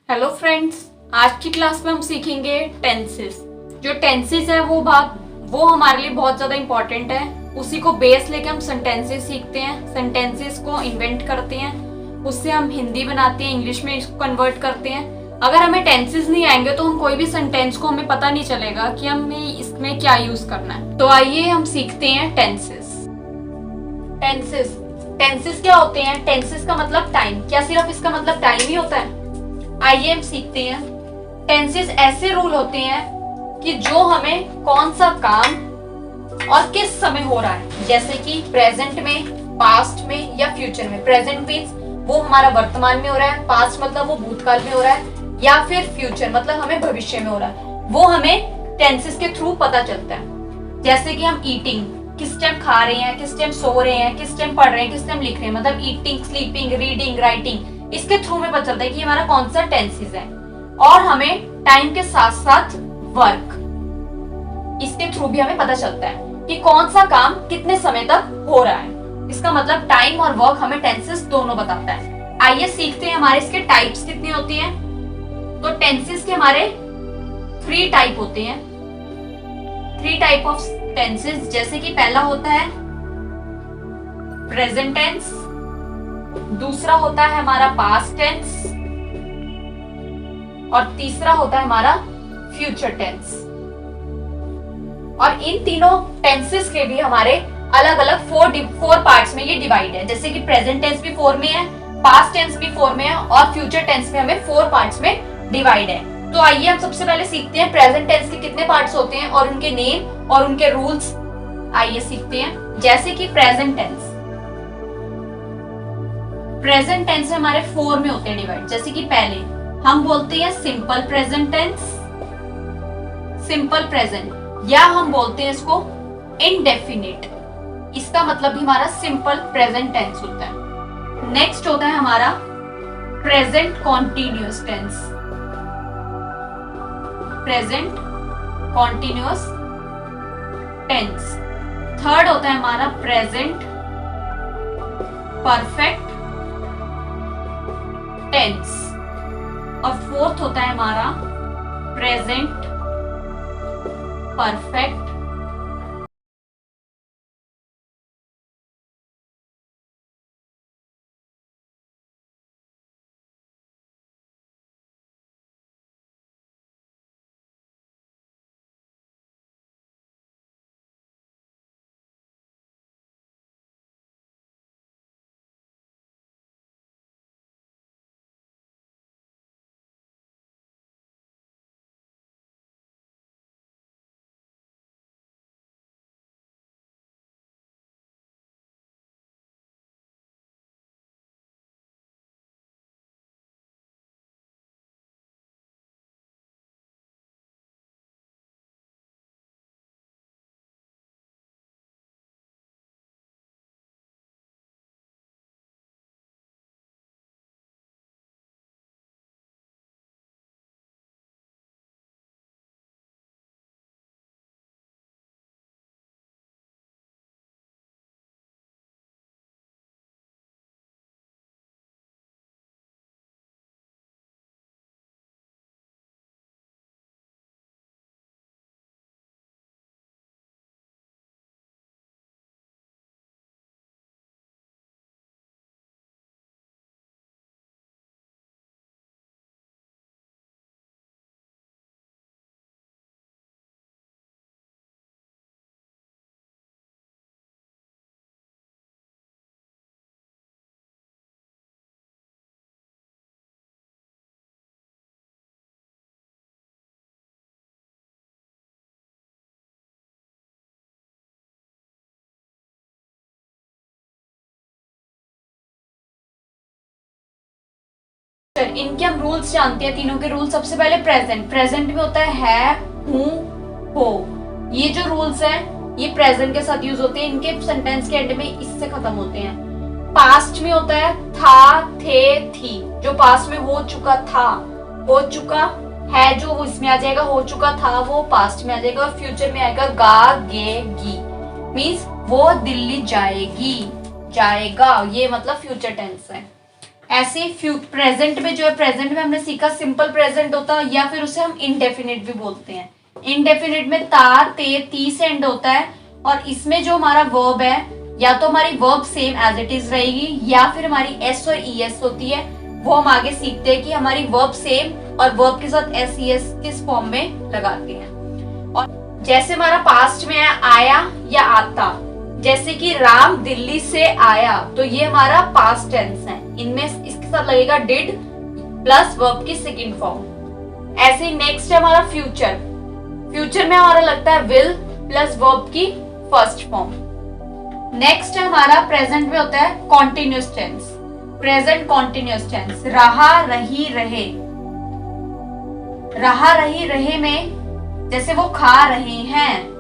Hello friends, आज की class में हम सीखेंगे टेंसेस। जो टेंसेस है वो हमारे लिए बहुत ज्यादा इंपॉर्टेंट है। उसी को बेस लेके हम सेंटेंसेस सीखते हैं, सेंटेंसेस को इन्वेंट करते हैं, उससे हम हिंदी बनाते हैं, इंग्लिश में इसको कन्वर्ट करते हैं। अगर हमें टेंसेस नहीं आएंगे तो हम कोई भी सेंटेंस को हमें पता नहीं चलेगा कि हमें इसमें क्या यूज करना है। तो आइए हम सीखते हैं टेंसेस। टेंसेस टेंसेस क्या होते हैं? टेंसेस का मतलब टाइम। क्या सिर्फ इसका मतलब टाइम ही होता है? आइए हम सीखते हैं। टेंसेस ऐसे रूल होते हैं कि जो हमें कौन सा काम और किस समय हो रहा है, जैसे कि प्रेजेंट में, पास्ट में या फ्यूचर में। प्रेजेंट मीन्स वो हमारा वर्तमान में हो रहा है, पास्ट मतलब वो भूतकाल में हो रहा है, या फिर फ्यूचर मतलब हमें भविष्य में हो रहा है। वो हमें टेंसेस के थ्रू पता चलता है। जैसे कि हम ईटिंग, किस टाइम खा रहे हैं, किस टाइम सो रहे हैं, किस टाइम पढ़ रहे हैं, किस टाइम लिख रहे हैं, मतलब ईटिंग, स्लीपिंग, रीडिंग, राइटिंग, इसके थ्रू में पता चलता है कि हमारा कौन सा टेंसेस है। और हमें टाइम के साथ साथ वर्क, इसके थ्रू भी हमें पता चलता है कि कौन सा काम कितने समय तक हो रहा है। इसका मतलब टाइम और वर्क हमें टेंसेस दोनों बताता है। आइए सीखते हैं हमारे इसके टाइप्स कितनी होती हैं। तो टेंसेस के हमारे 3 टाइप होते हैं। 3 टाइप ऑफ टेंसेस। जैसे कि पहला होता है प्रेजेंट टेंस, दूसरा होता है हमारा पास्ट टेंस, और तीसरा होता है हमारा फ्यूचर टेंस। और इन तीनों टेंसेस के भी हमारे अलग अलग 4 पार्ट्स में ये डिवाइड है। जैसे कि प्रेजेंट टेंस भी 4 में है, पास्ट टेंस भी 4 में है, और फ्यूचर टेंस में हमें 4 पार्ट्स में डिवाइड है। तो आइए हम सबसे पहले सीखते हैं प्रेजेंट टेंस के कितने पार्ट्स होते हैं और उनके नेम और उनके रूल्स। आइए सीखते हैं। जैसे कि प्रेजेंट टेंस हमारे 4 में होते हैं डिवाइड। जैसे कि पहले हम बोलते हैं simple present tense, simple present, या हम बोलते हैं इसको इनडेफिनिट। इसका मतलब भी हमारा सिंपल प्रेजेंट टेंस होता है। नेक्स्ट होता है हमारा present continuous tense, present continuous tense. Third होता है हमारा प्रेजेंट परफेक्ट टेंस, और फोर्थ होता है हमारा प्रेजेंट परफेक्ट इनके हम रूल्स जानते हैं, तीनों के रूल्स। सबसे पहले प्रेजेंट में होता है, हूं, हो। ये जो रूल्स हैं ये प्रेजेंट के साथ यूज होते हैं, इनके सेंटेंस के एंड में इससे खत्म होते हैं। पास्ट में होता है था, थे, थी, जो पास्ट में हो चुका था, हो चुका है, जो वो इसमें आ जाएगा, हो चुका था वो पास्ट में आ जाएगा। और फ्यूचर में आएगा गा, गे, गी, मीन्स वो दिल्ली जाएगी, जाएगा, ये मतलब फ्यूचर टेंस है। ऐसे प्रेजेंट में जो है, प्रेजेंट में हमने सीखा सिंपल प्रेजेंट होता है या फिर उसे हम इनडेफिनिट भी बोलते हैं। इनडेफिनिट में ता, ते, ती से एंड होता है और इसमें जो हमारा वर्ब है या तो हमारी verb same as it is रहेगी या फिर हमारी एस और ई एस होती है। वो हम आगे सीखते हैं कि हमारी वर्ब सेम और वर्ब के साथ एस ई एस किस फॉर्म में लगाते हैं। और जैसे हमारा पास्ट में है आया या आता, जैसे कि राम दिल्ली से आया, तो ये हमारा पास्ट टेंस है। इनमें इसके साथ लगेगा डिड प्लस वर्ब की सेकंड फॉर्म। ऐसे ही नेक्स्ट है हमारा फ्यूचर। फ्यूचर में हमारा लगता है विल प्लस वर्ब की फर्स्ट फॉर्म। नेक्स्ट है हमारा प्रेजेंट में होता है continuous tense. Present continuous tense, रहा रही रहे। रहा रही रहे में जैसे वो खा रहे हैं,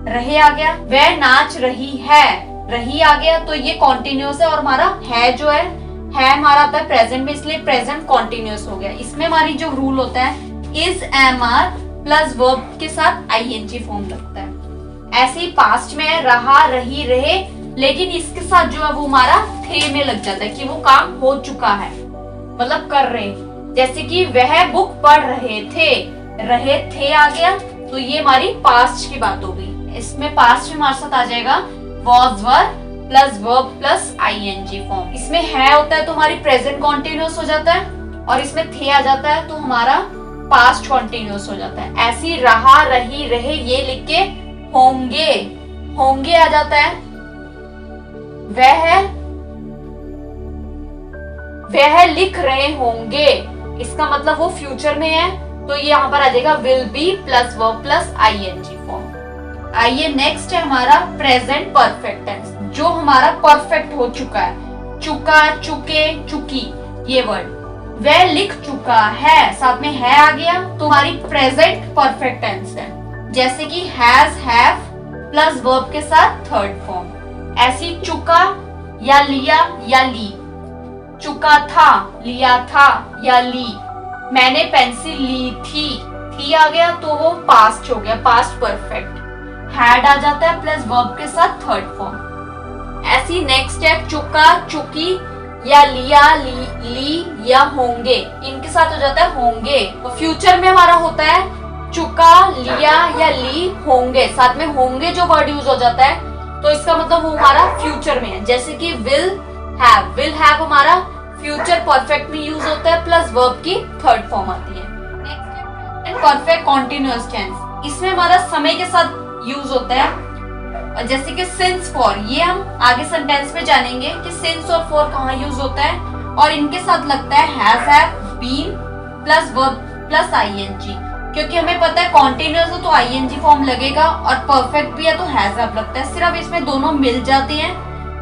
रहे आ गया। वह नाच रही है, रही आ गया, तो ये कॉन्टिन्यूअस है। और हमारा है जो है हमारा आता है प्रेजेंट में, इसलिए प्रेजेंट कॉन्टिन्यूअस हो गया। इसमें हमारी जो रूल होता है is am are plus verb के साथ आईएनजी फॉर्म लगता है। ऐसे ही पास्ट में है रहा रही रहे, लेकिन इसके साथ जो है वो हमारा थे में लग जाता है कि वो काम हो चुका है, मतलब कर रहे। जैसे कि वह बुक पढ़ रहे थे आ गया, तो ये हमारी पास्ट की बात हो गई। इसमें पास्ट में हमारे साथ आ जाएगा was were plus verb plus ING form. इसमें है होता है तो हमारी प्रेजेंट कॉन्टिन्यूअस हो जाता है, और इसमें थे आ जाता है तो हमारा पास्ट कॉन्टिन्यूअस हो जाता है। ऐसी रहा रही रहे ये लिख के होंगे आ जाता है। वह लिख रहे होंगे, इसका मतलब वो फ्यूचर में है, तो ये यहाँ पर आ जाएगा will be plus verb plus ING form. आइए नेक्स्ट है हमारा प्रेजेंट परफेक्ट टेंस, जो हमारा परफेक्ट हो चुका है। चुका, चुके, चुकी, ये वर्ड। वह लिख चुका है, साथ में है आ गया, तो हमारी प्रेजेंट परफेक्ट टेंस है। जैसे कि हैज, हैव प्लस वर्ब के साथ थर्ड फॉर्म। ऐसी चुका या लिया या ली, चुका था, लिया था या ली। मैंने पेंसिल ली थी आ गया, तो वो पास्ट हो गया, पास्ट परफेक्ट। हैड आ जाता है प्लस वर्ब के साथ थर्ड फॉर्म। ऐसी नेक्स्ट है चुका, चुकी या लिया, ली या होंगे, इनके साथ हो जाता है होंगे। तो फ्यूचर में हमारा होता है चुका, लिया या ली, होंगे, साथ में होंगे जो वर्ड यूज हो जाता है, तो इसका मतलब वो हमारा फ्यूचर में है। जैसे कि विल हैव हमारा फ्यूचर परफेक्ट में यूज होता है, प्लस वर्ब की थर्ड फॉर्म आती है। नेक्स्ट है परफेक्ट कॉन्टिन्यूअस टेंस, इसमें हमारा समय के साथ यूज होता है। जैसे कि सिंस फॉर, ये हम आगे सेंटेंस में जानेंगे कि सिंस और फॉर कहाँ यूज होता है, और इनके साथ लगता है has, have, been plus verb plus ING, क्योंकि हमें पता है कॉन्टिन्यूअस है तो आईएनजी फॉर्म लगेगा, और परफेक्ट भी है तो हैज, हैव लगता है। सिर्फ इसमें दोनों मिल जाते हैं,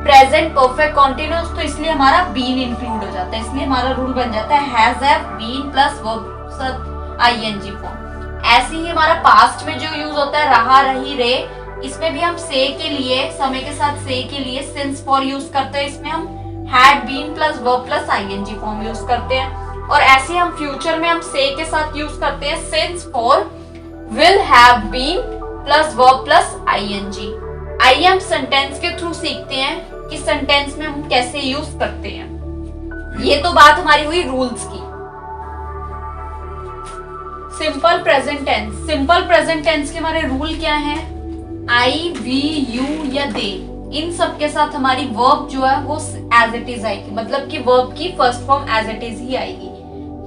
प्रेजेंट परफेक्ट कॉन्टिन्यूअस, तो इसलिए हमारा बीन इंक्लूड हो जाता है। इसलिए हमारा रूल बन जाता है has, have, been plus verb ING form. ऐसे ही हमारा पास्ट में जो यूज होता है रहा रही रे, इसमें भी हम से के लिए, समय के साथ से के लिए सिंस फॉर यूज करते हैं। इसमें हम had, been plus verb plus ING form use करते हैं। और ऐसे हम फ्यूचर में हम से के साथ यूज करते हैं since for, will have been plus verb plus ING. आइए हम सेंटेंस के थ्रू सीखते हैं कि सेंटेंस में हम कैसे यूज करते हैं। ये तो बात हमारी हुई रूल्स की। Simple present tense, simple present tense के हमारे रूल क्या हैं? आई, वी, यू या दे, इन सब के साथ हमारी वर्ब जो है वो एज इट इज आएगी, मतलब कि वर्ब की first form as it is ही आएगी।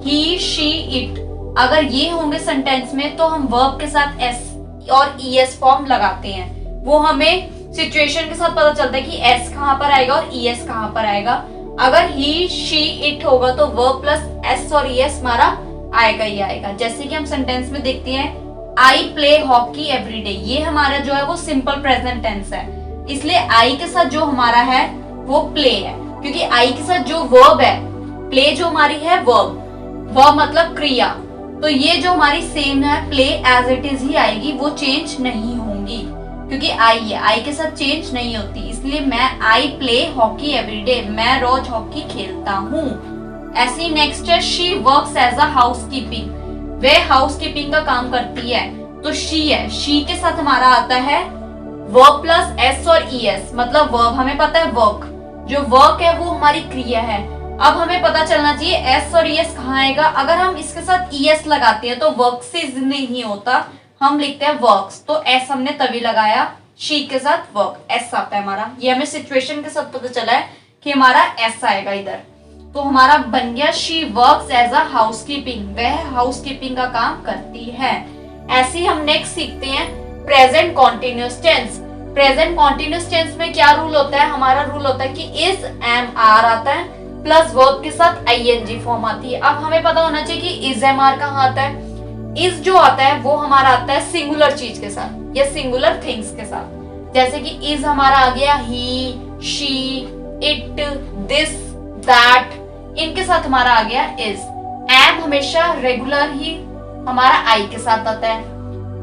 ही, शी, इट, अगर ये होंगे सेंटेंस में तो हम वर्ब के साथ एस और ईएस फॉर्म लगाते हैं। वो हमें सिचुएशन के साथ पता चलता है कि एस कहाँ पर आएगा और ईएस कहाँ पर आएगा। अगर ही, शी, इट होगा तो वर्ब प्लस एस और ईएस हमारा आएगा ही आएगा। जैसे कि हम सेंटेंस में देखते हैं आई प्ले हॉकी एवरीडे, ये हमारा जो है वो सिंपल प्रेजेंट टेंस है, इसलिए आई के साथ जो हमारा है वो प्ले है, क्योंकि आई के साथ जो वर्ब है, प्ले जो हमारी है वर्ब मतलब क्रिया, तो ये जो हमारी सेम है प्ले एज इट इज ही आएगी, वो चेंज नहीं होंगी, क्योंकि आई है, आई के साथ चेंज नहीं होती। इसलिए मैं आई प्ले हॉकी एवरीडे, मैं रोज हॉकी खेलता हूँ। ऐसी नेक्स्ट है she works as a housekeeping, वे हाउसकीपिंग का काम करती है, तो शी है, शी के साथ हमारा आता है वर्ब प्लस एस और ईएस, मतलब वर्ब, हमें पता है वर्क, जो वर्क है वो हमारी क्रिया है, अब हमें पता चलना चाहिए एस और ईएस कहाँ आएगा। अगर हम इसके साथ ईएस लगाते हैं तो वर्क्स नहीं होता, हम लिखते हैं वर्क्स, तो एस हमने तभी लगाया, शी के साथ वर्क, एस आता है हमारा। ये हमें सिचुएशन के साथ पता चला है कि हमारा एस आएगा इधर, तो हमारा बन गया she works as a housekeeping, वह हाउसकीपिंग का काम करती है। ऐसे ही हम नेक्स्ट सीखते हैं present continuous tense. Present continuous tense में क्या रूल होता है, हमारा रूल होता है कि इज एम आर आता है प्लस वर्ब के साथ आईएनजी फॉर्म आती है। अब हमें पता होना चाहिए कि इज एम आर कहाँ आता है। इज जो आता है वो हमारा आता है सिंगुलर चीज के साथ या सिंगुलर थिंग्स के साथ, जैसे कि इज हमारा आ गया ही, शी, इट, दिस, दैट, इनके साथ हमारा आ गया इज। एम हमेशा रेगुलर ही हमारा आई के साथ आता है,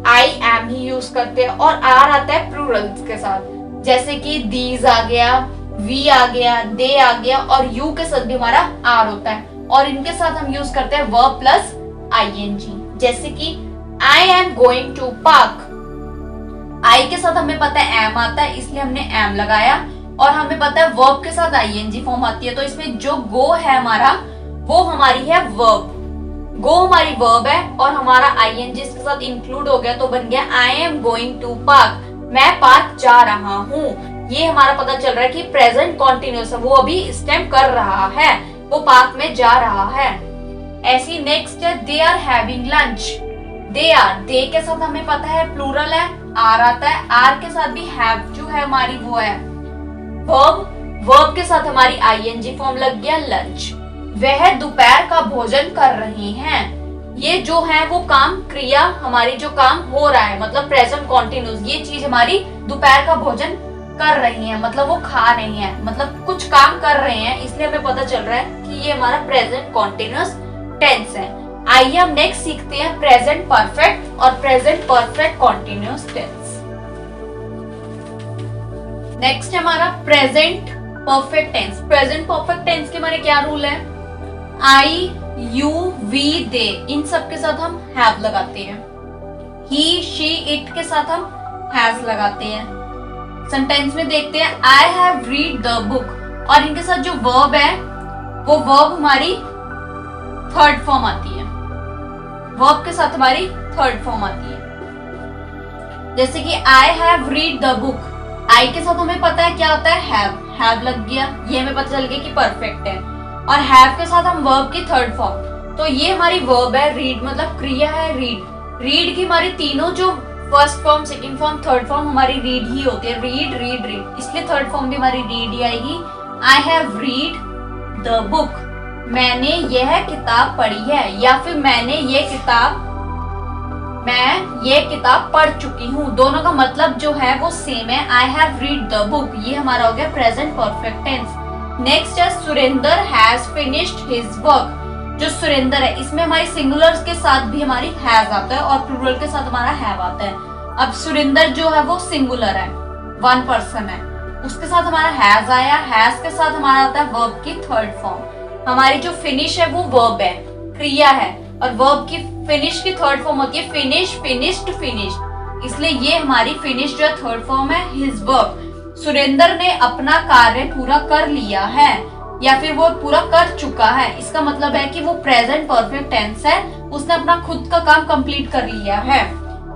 आई एम ही यूज करते हैं, और आर आता है प्लूरल्स के साथ, जैसे कि दीज आ गया, वी आ गया, दे आ गया, और यू के साथ भी हमारा आर होता है, और इनके साथ हम यूज करते हैं वर्ब प्लस आईएनजी, जैसे कि I am going to park. I के साथ हमें पता है एम आता है, इसलिए हमने एम लगाया, और हमें पता है वर्ब के साथ आईएनजी फॉर्म आती है, तो इसमें जो गो है हमारा वो हमारी है वर्ब, गो हमारी वर्ब है, और हमारा आईएनजी इसके साथ इंक्लूड हो गया, तो बन गया I am going to park, मैं पार्क जा रहा हूँ। ये हमारा पता चल रहा है कि प्रेजेंट कॉन्टिन्यूअस है, वो अभी स्टेप कर रहा है, वो पार्क में जा रहा है। ऐसी नेक्स्ट है they are having lunch. They are, they के साथ हमें पता है प्लूरल है, आर आता है, आर के साथ भी हैव जो है हमारी वो है वर्ब, वर्ब के साथ हमारी आईएनजी फॉर्म लग गया लंच। वह दोपहर का भोजन कर रहे हैं, ये जो है वो काम क्रिया हमारी जो काम हो रहा है, मतलब प्रेजेंट कॉन्टिन्यूअस, ये चीज हमारी दोपहर का भोजन कर रही है, मतलब वो खा रही है, मतलब कुछ काम कर रहे हैं, इसलिए हमें पता चल रहा है कि ये हमारा प्रेजेंट कॉन्टिन्यूअस टेंस है। आइए हम नेक्स्ट सीखते हैं प्रेजेंट परफेक्ट और present perfect continuous tense. Next है हमारा present perfect tense. Present perfect tense के हमारे क्या रूल है, आई, यू, वी, दे, इन सब के साथ हम हैव लगाते हैं, ही, शी, इट के साथ हम हैज लगाते हैं। सेंटेंस में देखते हैं आई हैव रीड द बुक, और इनके साथ जो वर्ब है वो वर्ब हमारी थर्ड फॉर्म आती है, वर्ब के साथ हमारी थर्ड फॉर्म आती है, जैसे कि I have read the book, I के साथ हमें पता है क्या होता है हैव लग गया, ये हमें पता चल गया कि परफेक्ट है, और हैव के साथ हम वर्ब की थर्ड फॉर्म, तो ये हमारी वर्ब है, रीड मतलब क्रिया है रीड, रीड की हमारी तीनों जो first form, second form, third form हमारी रीड ही होती है, रीड रीड रीड, इसलिए थर्ड फॉर्म भी हमारी रीड ही आएगी। आई हैव रीड द बुक, मैंने यह किताब पढ़ी है, या फिर मैं ये किताब पढ़ चुकी हूँ, दोनों का मतलब जो है वो सेम है। I have read the book, ये हमारा हो गया प्रेजेंट परफेक्ट टेंस। नेक्स्ट है Surendra has finished his work. जो सुरेंद्र है इसमें हमारी सिंगुलर के साथ भी हमारी हैज आता है और प्लूरल के साथ हमारा हैव आता है। अब सुरेंद्र जो है वो सिंगुलर है, वन पर्सन है, उसके साथ हमारा हैज आया, हैज के साथ हमारा आता है वर्ब की थर्ड फॉर्म। हमारी जो फिनिश है वो वर्ब है, क्रिया है, और वर्ब की फिनिश की थर्ड फॉर्म होती है फिनिश, फिनिश्ड, फिनिश्ड, इसलिए ये हमारी फिनिश जो है थर्ड फॉर्म है हिज वर्क। सुरेंद्र ने अपना कार्य पूरा कर लिया है, या फिर वो पूरा कर चुका है, इसका मतलब है कि वो प्रेजेंट परफेक्ट टेंस है, उसने अपना खुद का काम कंप्लीट कर लिया है,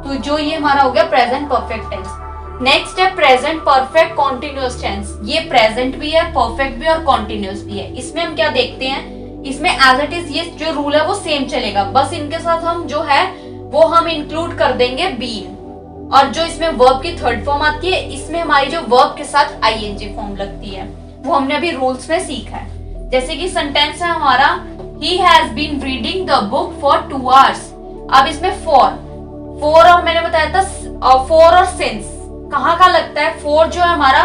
तो जो ये हमारा हो गया प्रेजेंट परफेक्ट टेंस। नेक्स्ट है प्रेजेंट परफेक्ट कॉन्टिन्यूअस टेंस। ये प्रेजेंट भी है, परफेक्ट भी और कॉन्टिन्यूअस भी है। इसमें हम क्या देखते हैं, इसमें एज इट इज ये जो रूल है वो सेम चलेगा, बस इनके साथ हम जो है वो हम इंक्लूड कर देंगे बी, और जो इसमें वर्ब की थर्ड फॉर्म आती है इसमें हमारी जो वर्ब के साथ आईएनजी फॉर्म लगती है, वो हमने अभी रूल्स में सीखा है। जैसे कि सेंटेंस है हमारा he has been reading the book for 2 hours। अब इसमें फोर और मैंने बताया था फोर और सिंस कहाँ का लगता है, फोर जो है हमारा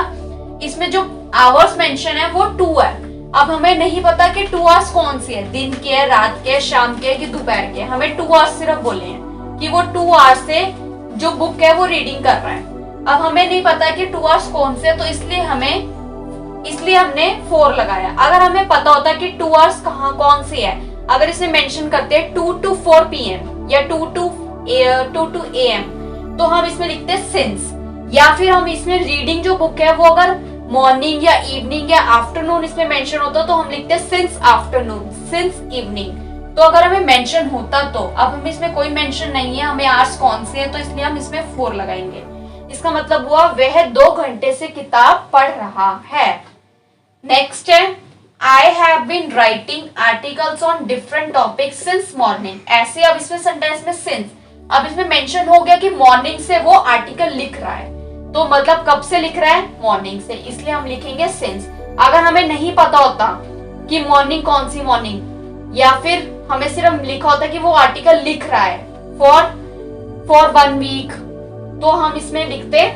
इसमें जो आवर्स मेंशन है वो 2 है। अब हमें नहीं पता कि 2 hours कौन से है, दिन के, रात के, शाम के कि दोपहर के, हमें 2 hours सिर्फ बोले हैं कि वो 2 hours से जो बुक है वो रीडिंग कर रहा है। अब हमें नहीं पता कि 2 hours कौन से, तो इसलिए हमने 4 लगाया। अगर हमें पता होता कि 2 hours कहाँ कौन से है, अगर इसे मेंशन करते हैं 2 to 4 PM या 2 to AM, तो हम इसमें लिखते हैं सिंस, या फिर हम इसमें रीडिंग जो बुक है वो अगर मॉर्निंग या इवनिंग या आफ्टरनून इसमें मेंशन होता तो हम लिखते हैं सिंस आफ्टरनून, सिंस इवनिंग। तो अगर हमें मेंशन होता तो, अब हमें इसमें कोई मेंशन नहीं है, हमें आवर्स कौन से हैं, तो इसलिए हम इसमें 4 लगाएंगे। इसका मतलब हुआ वह 2 घंटे से किताब पढ़ रहा है। नेक्स्ट है I have been writing articles on different topics since morning. ऐसे अब इसमें सेंटेंस में सिंस, अब इसमें मेंशन हो गया कि मॉर्निंग से वो आर्टिकल लिख रहा है, तो मतलब कब से लिख रहा है, मॉर्निंग से, इसलिए हम लिखेंगे सिंस। अगर हमें नहीं पता होता कि मॉर्निंग कौन सी मॉर्निंग, या फिर हमें सिर्फ लिखा होता कि वो आर्टिकल लिख रहा है फॉर 1 वीक, तो हम इसमें लिखते,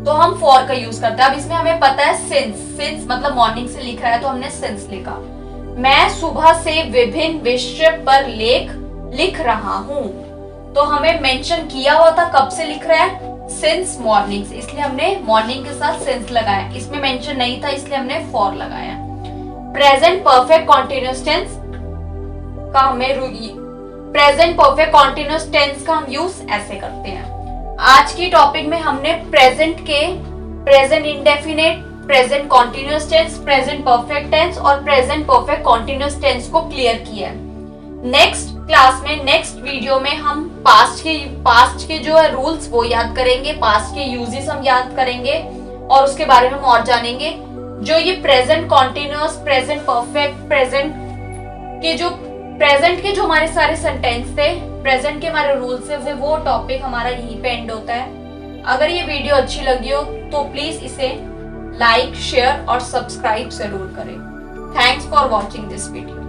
तो हम फॉर का यूज करते हैं। अब इसमें हमें पता है सिंस मतलब मॉर्निंग से लिख रहा है, तो हमने सिंस लिखा। मैं सुबह से विभिन्न विषय पर लेख लिख रहा हूं, तो हमें मेंशन किया हुआ था कब से लिख रहा है, सिंस मॉर्निंग से, इसलिए हमने मॉर्निंग के साथ सिंस लगाया। इसमें मेंशन नहीं था इसलिए हमने फॉर लगाया। प्रेजेंट परफेक्ट कॉन्टिन्यूअस टेंस का प्रेजेंट परफेक्ट कॉन्टिन्यूअस टेंस का हम यूज ऐसे करते हैं। आज की टॉपिक में हमने प्रेजेंट के present indefinite, present continuous tense, present perfect tense और प्रेजेंट परफेक्ट कॉन्टिन्यूअस टेंस को क्लियर किया है। नेक्स्ट क्लास में, नेक्स्ट वीडियो में हम पास्ट के जो है रूल्स वो याद करेंगे, पास्ट के यूजेस हम याद करेंगे और उसके बारे में हम और जानेंगे। जो ये present continuous, present perfect, present के जो हमारे सारे सेंटेंस थे, प्रेजेंट के हमारे रूल्स थे, वो टॉपिक हमारा यहीं पे एंड होता है। अगर ये वीडियो अच्छी लगी हो तो प्लीज इसे लाइक, शेयर और सब्सक्राइब जरूर करें। Thanks for watching this video.